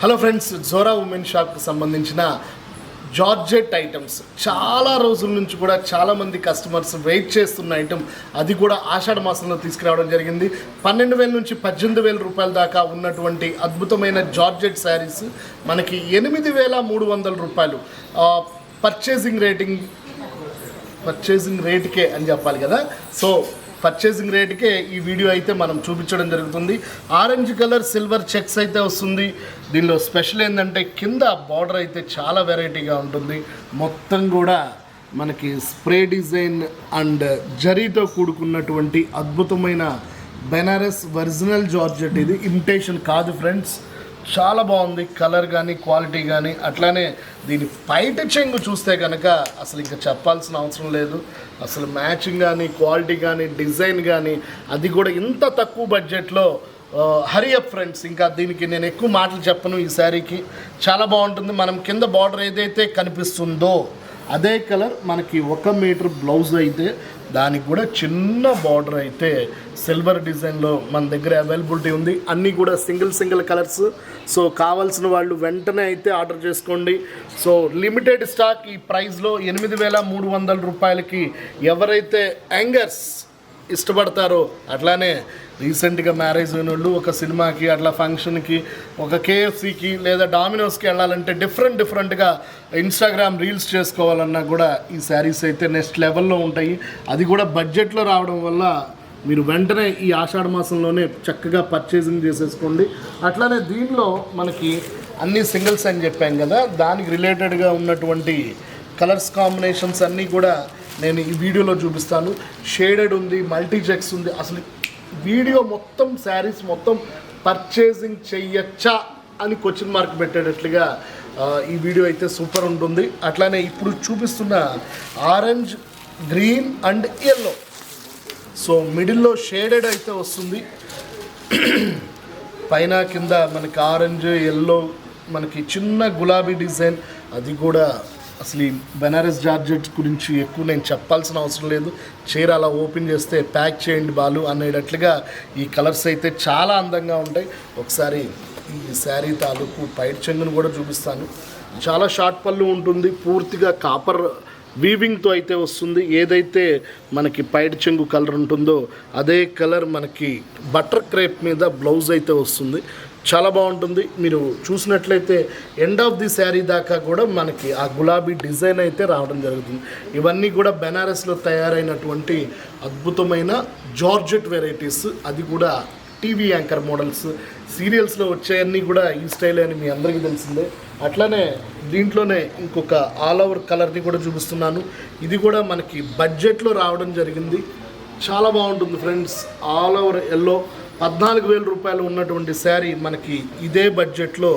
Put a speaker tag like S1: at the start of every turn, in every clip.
S1: Hello friends, Zora women షాప్కి సంబంధించిన georgette items చాలా రోజుల నుంచి కూడా చాలామంది కస్టమర్స్ వెయిట్ చేస్తున్న ఐటమ్, అది కూడా ఆషాఢ మాసంలో తీసుకురావడం జరిగింది. 12,000 నుంచి 18,000 రూపాయల దాకా ఉన్నటువంటి అద్భుతమైన జార్జెట్ శారీస్ మనకి 8,300 రూపాయలు పర్చేసింగ్ రేటుకే అని చెప్పాలి కదా. సో పర్చేసింగ్ రేటుకే ఈ వీడియో అయితే మనం చూపించడం జరుగుతుంది. ఆరెంజ్ కలర్ సిల్వర్ చెక్స్ అయితే వస్తుంది. దీనిలో స్పెషల్ ఏంటంటే కింద బార్డర్ అయితే చాలా వెరైటీగా ఉంటుంది. మొత్తం కూడా మనకి స్ప్రే డిజైన్ అండ్ జరీతో కూడుకున్నటువంటి అద్భుతమైన బెనారస్ ఒరిజినల్ జార్జెట్. ఇది ఇమిటేషన్ కాదు ఫ్రెండ్స్, చాలా బాగుంది. కలర్ కానీ క్వాలిటీ కానీ, అట్లానే దీని పైట చెంగు చూస్తే కనుక అసలు ఇంకా చెప్పాల్సిన అవసరం లేదు. అసలు మ్యాచింగ్ కానీ క్వాలిటీ కానీ డిజైన్ కానీ, అది కూడా ఇంత తక్కువ బడ్జెట్లో. హరియప్ ఫ్రెండ్స్, ఇంకా దీనికి నేను ఎక్కువ మాటలు చెప్పను. ఈ శారీకి చాలా బాగుంటుంది. మనం కింద బార్డర్ ఏదైతే కనిపిస్తుందో అదే కలర్ మనకి 1 మీటర్ బ్లౌజ్ అయితే దానికి కూడా చిన్న బార్డర్ అయితే సిల్వర్ డిజైన్లో మన దగ్గర అవైలబిలిటీ ఉంది. అన్నీ కూడా సింగిల్ కలర్స్. సో కావాల్సిన వాళ్ళు వెంటనే అయితే ఆర్డర్ చేసుకోండి. సో లిమిటెడ్ స్టాక్ ఈ ప్రైస్లో 8,300 రూపాయలకి ఎవరైతే యాంగర్స్ ఇష్టపడతారో, అట్లానే రీసెంట్గా మ్యారేజ్ అయిన వాళ్ళు ఒక సినిమాకి, అట్లా ఫంక్షన్కి, ఒక కేఎఫ్సీకి లేదా డామినోస్కి వెళ్ళాలంటే డిఫరెంట్గా ఇన్స్టాగ్రామ్ రీల్స్ చేసుకోవాలన్నా కూడా ఈ శారీస్ అయితే నెక్స్ట్ లెవెల్లో ఉంటాయి. అది కూడా బడ్జెట్లో రావడం వల్ల మీరు వెంటనే ఈ ఆషాఢ మాసంలోనే చక్కగా పర్చేసింగ్ చేసేసుకోండి. అట్లానే దీనిలో మనకి అన్ని సింగిల్స్ అని చెప్పాం కదా, దానికి రిలేటెడ్గా ఉన్నటువంటి కలర్స్ కాంబినేషన్స్ అన్నీ కూడా నేను ఈ వీడియోలో చూపిస్తాను. షేడెడ్ ఉంది, మల్టీ చెక్స్ ఉంది. అసలు వీడియో మొత్తం శారీస్ మొత్తం పర్చేసింగ్ చెయ్యొచ్చా అని క్వశ్చన్ మార్క్ పెట్టేటట్లుగా ఈ వీడియో అయితే సూపర్ ఉంటుంది. అట్లానే ఇప్పుడు చూపిస్తున్న orange, green and yellow, so మిడిల్లో షేడెడ్ అయితే వస్తుంది. పైన కింద మనకి ఆరెంజ్, ఎల్లో, మనకి చిన్న గులాబీ డిజైన్. అది కూడా అసలు ఈ బెనారస్ జార్జెట్ గురించి ఎక్కువ నేను చెప్పాల్సిన అవసరం లేదు. చీర అలా ఓపెన్ చేస్తే ప్యాక్ చేయండి బాలు అనేటట్లుగా ఈ కలర్స్ అయితే చాలా అందంగా ఉంటాయి. ఒకసారి ఈ శారీ తాలూకు పైట్ చెంగును కూడా చూపిస్తాను. చాలా షార్ట్ పళ్ళు ఉంటుంది, పూర్తిగా కాపర్ వీవింగ్తో అయితే వస్తుంది. ఏదైతే మనకి పైట్ చెంగు కలర్ ఉంటుందో అదే కలర్ మనకి బటర్ క్రేప్ మీద బ్లౌజ్ అయితే వస్తుంది. చాలా బాగుంటుంది. మీరు చూసినట్లయితే ఎండ్ ఆఫ్ ది శారీ దాకా కూడా మనకి ఆ గులాబీ డిజైన్ అయితే రావడం జరుగుతుంది. ఇవన్నీ కూడా బెనారస్లో తయారైనటువంటి అద్భుతమైన జార్జెట్ వెరైటీస్. అది కూడా టీవీ యాంకర్ మోడల్స్, సీరియల్స్లో వచ్చేవన్నీ కూడా ఈ స్టైల్ అని మీ అందరికీ తెలిసిందే. అట్లానే దీంట్లోనే ఇంకొక ఆల్ ఓవర్ కలర్ని కూడా చూపిస్తున్నాను. ఇది కూడా మనకి బడ్జెట్లో రావడం జరిగింది. చాలా బాగుంటుంది ఫ్రెండ్స్. ఆల్ ఓవర్ ఎల్లో 14,000 రూపాయలు ఉన్నటువంటి శారీ మనకి ఇదే బడ్జెట్లో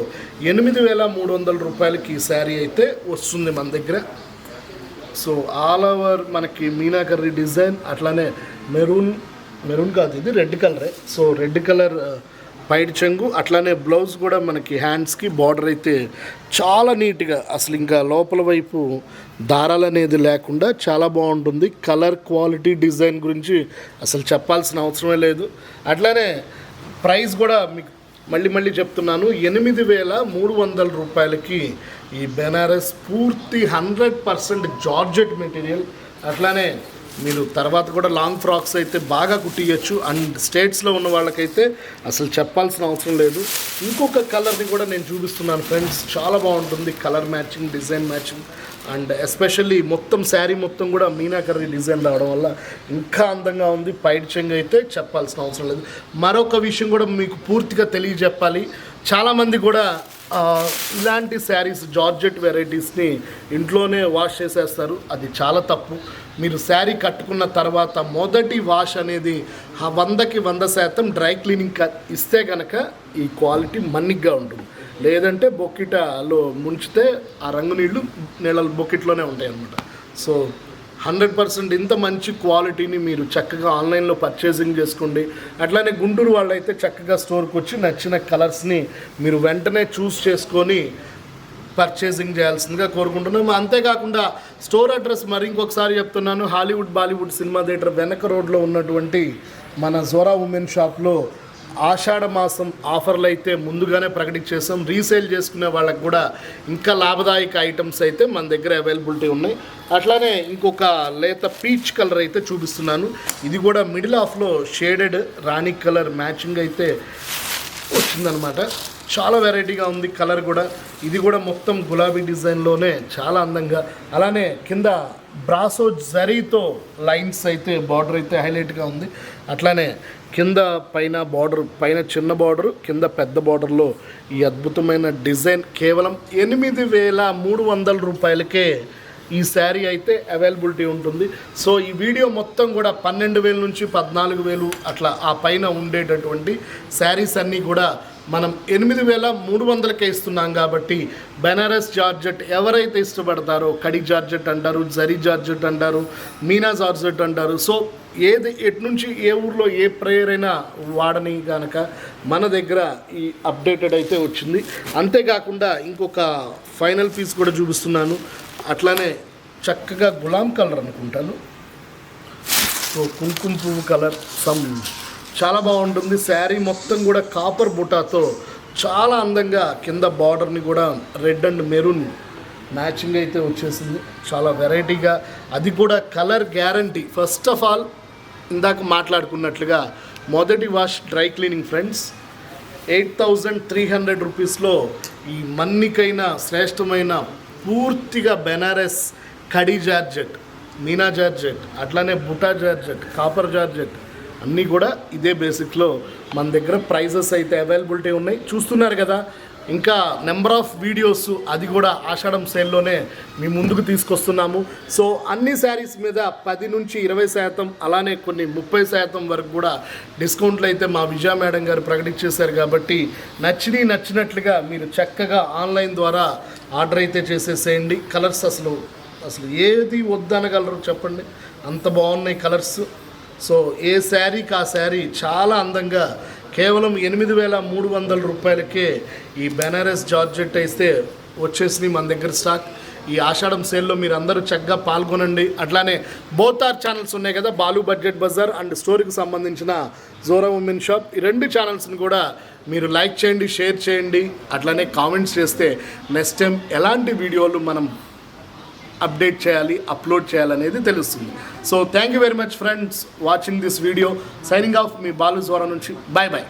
S1: 8,300 రూపాయలకి ఈ శారీ అయితే వస్తుంది మన దగ్గర. సో ఆల్ ఓవర్ మనకి మీనాకర్రీ డిజైన్, అట్లానే మెరూన్ కాదు, ఇది రెడ్ కలరే. సో రెడ్ కలర్ పైట్ చెంగు, అట్లానే బ్లౌజ్ కూడా మనకి హ్యాండ్స్కి బార్డర్ అయితే చాలా నీట్గా, అసలు ఇంకా లోపల వైపు దారాలు అనేది లేకుండా చాలా బాగుంటుంది. కలర్ క్వాలిటీ డిజైన్ గురించి అసలు చెప్పాల్సిన అవసరమే లేదు. అట్లానే ప్రైస్ కూడా మీకు మళ్ళీ చెప్తున్నాను, 8,300 రూపాయలకి ఈ బెనారస్ పూర్తి 100% జార్జెట్ మెటీరియల్. అట్లానే మీరు తర్వాత కూడా లాంగ్ ఫ్రాక్స్ అయితే బాగా కుట్టియచ్చు. అండ్ స్టేట్స్లో ఉన్న వాళ్ళకైతే అసలు చెప్పాల్సిన అవసరం లేదు. ఇంకొక కలర్ని కూడా నేను చూపిస్తున్నాను ఫ్రెండ్స్. చాలా బాగుంటుంది colour matching, design matching, and especially మొత్తం శారీ మొత్తం కూడా మీనాకర్రీ డిజైన్ రావడం వల్ల ఇంకా అందంగా ఉంది. పైట్ చెంగు అయితే చెప్పాల్సిన అవసరం లేదు. మరొక విషయం కూడా మీకు పూర్తిగా తెలియజెప్పాలి. చాలామంది కూడా ఇలాంటి శారీస్ జార్జెట్ వెరైటీస్ని ఇంట్లోనే వాష్ చేసేస్తారు. అది చాలా తప్పు. మీరు శారీ కట్టుకున్న తర్వాత మొదటి వాష్ అనేది 100కి 100% డ్రై క్లీనింగ్ ఇస్తే కనుక ఈ క్వాలిటీ మన్నిగ్గా ఉంటుంది. లేదంటే బొక్కిటలో ముంచితే ఆ రంగు నీళ్ళ బొక్కిట్లోనే ఉంటాయి అన్నమాట. సో 100% ఇంత మంచి క్వాలిటీని మీరు చక్కగా ఆన్లైన్లో పర్చేసింగ్ చేసుకోండి. అట్లానే గుంటూరు వాళ్ళు అయితే చక్కగా స్టోర్కి వచ్చి నచ్చిన కలర్స్ని మీరు వెంటనే చూస్ చేసుకొని పర్చేసింగ్ చేయాల్సిందిగా కోరుకుంటున్నాము. అంతేకాకుండా స్టోర్ అడ్రస్ మరి ఇంకొకసారి చెప్తున్నాను, హాలీవుడ్ బాలీవుడ్ సినిమా థియేటర్ వెనక రోడ్లో ఉన్నటువంటి మన జోరా ఉమెన్ షాప్లో ఆషాఢ మాసం ఆఫర్లు అయితే ముందుగానే ప్రకటించేసాం. రీసేల్ చేసుకునే వాళ్ళకి కూడా ఇంకా లాభదాయక ఐటమ్స్ అయితే మన దగ్గర అవైలబిలిటీ ఉన్నాయి. అట్లానే ఇంకొక లేత పీచ్ కలర్ అయితే చూపిస్తున్నాను. ఇది కూడా మిడిల్ ఆఫ్లో షేడెడ్ రాణి కలర్ మ్యాచింగ్ అయితే వచ్చిందనమాట. చాలా వెరైటీగా ఉంది కలర్ కూడా. ఇది కూడా మొత్తం గులాబీ డిజైన్లోనే చాలా అందంగా, అలానే కింద బ్రాసో జరీతో లైన్స్ అయితే బార్డర్ అయితే హైలైట్గా ఉంది. అట్లానే కింద పైన బార్డర్, పైన చిన్న బార్డర్, కింద పెద్ద బార్డర్లో ఈ అద్భుతమైన డిజైన్ కేవలం 8,300 రూపాయలకే ఈ శారీ అయితే అవైలబిలిటీ ఉంటుంది. సో ఈ వీడియో మొత్తం కూడా 12,000 నుంచి 14,000 అట్లా ఆ పైన ఉండేటటువంటి శారీస్ అన్నీ కూడా మనం 8,300కే ఇస్తున్నాం. కాబట్టి బెనారస్ జార్జెట్ ఎవరైతే ఇష్టపడతారో, కడి జార్జెట్ అంటారు, జరీ జార్జెట్ అంటారు, మీనా జార్జెట్ అంటారు. సో ఏది ఎటు నుంచి ఏ ఊర్లో ఏ ప్రేయర్ అయినా వాడని కనుక మన దగ్గర ఈ అప్డేటెడ్ అయితే వచ్చింది. అంతేకాకుండా ఇంకొక ఫైనల్ పీస్ కూడా చూపిస్తున్నాను. అట్లానే చక్కగా గులాం కలర్ అనుకుంటాను. సో కుంకుమ పువ్వు కలర్ చాలా బాగుంటుంది. శారీ మొత్తం కూడా కాపర్ బుటాతో చాలా అందంగా కింద బార్డర్ని కూడా రెడ్ అండ్ మెరూన్ మ్యాచింగ్ అయితే వచ్చేసింది. చాలా వెరైటీగా, అది కూడా colour guarantee. First of all ఇందాక మాట్లాడుకున్నట్లుగా మొదటి వాష్ డ్రై క్లీనింగ్ ఫ్రెండ్స్. 8,300 రూపీస్లో ఈ మన్నికైన శ్రేష్టమైన పూర్తిగా బెనారస్ కడి జార్జెట్, మీనా జార్జెట్, అట్లానే బుటా జార్జెట్, కాపర్ జార్జెట్ అన్నీ కూడా ఇదే బేసిక్లో మన దగ్గర ప్రైజెస్ అయితే అవైలబిలిటీ ఉన్నాయి. చూస్తున్నారు కదా. ఇంకా నెంబర్ ఆఫ్ వీడియోస్ అది కూడా ఆషాఢం సేల్లోనే మీ ముందుకు తీసుకొస్తున్నాము. సో అన్ని శారీస్ మీద 10 నుంచి 20%, అలానే కొన్ని 30% వరకు కూడా డిస్కౌంట్లు అయితే మా విజయ మేడం గారు ప్రకటించేశారు. కాబట్టి నచ్చినట్లుగా మీరు చక్కగా ఆన్లైన్ ద్వారా ఆర్డర్ అయితే చేసేసేయండి. కలర్స్ అసలు ఏది వద్దనగలరు చెప్పండి, అంత బాగున్నాయి కలర్స్. సో ఏ శారీకి ఆ శారీ చాలా అందంగా కేవలం 8,300 రూపాయలకే ఈ బెనారస్ జార్జెట్ అయితే వచ్చేసినాయి మన దగ్గర స్టాక్. ఈ ఆషాఢం సేల్లో మీరు అందరూ చక్కగా పాల్గొనండి. అట్లానే బోత్ ఆర్ ఛానల్స్ ఉన్నాయి కదా, బాలు బడ్జెట్ బజార్ అండ్ స్టోరీకి సంబంధించిన జోరా ఉమెన్ షాప్. ఈ 2 ఛానల్స్ని కూడా మీరు లైక్ చేయండి, షేర్ చేయండి, అట్లానే కామెంట్స్ చేస్తే నెక్స్ట్ టైం ఎలాంటి వీడియోలు మనం అప్డేట్ చేయాలి, అప్లోడ్ చేయాలనేది తెలుస్తుంది. So thank you very much friends watching this video. Signing off మీ బాలు జోరా నుంచి. Bye bye.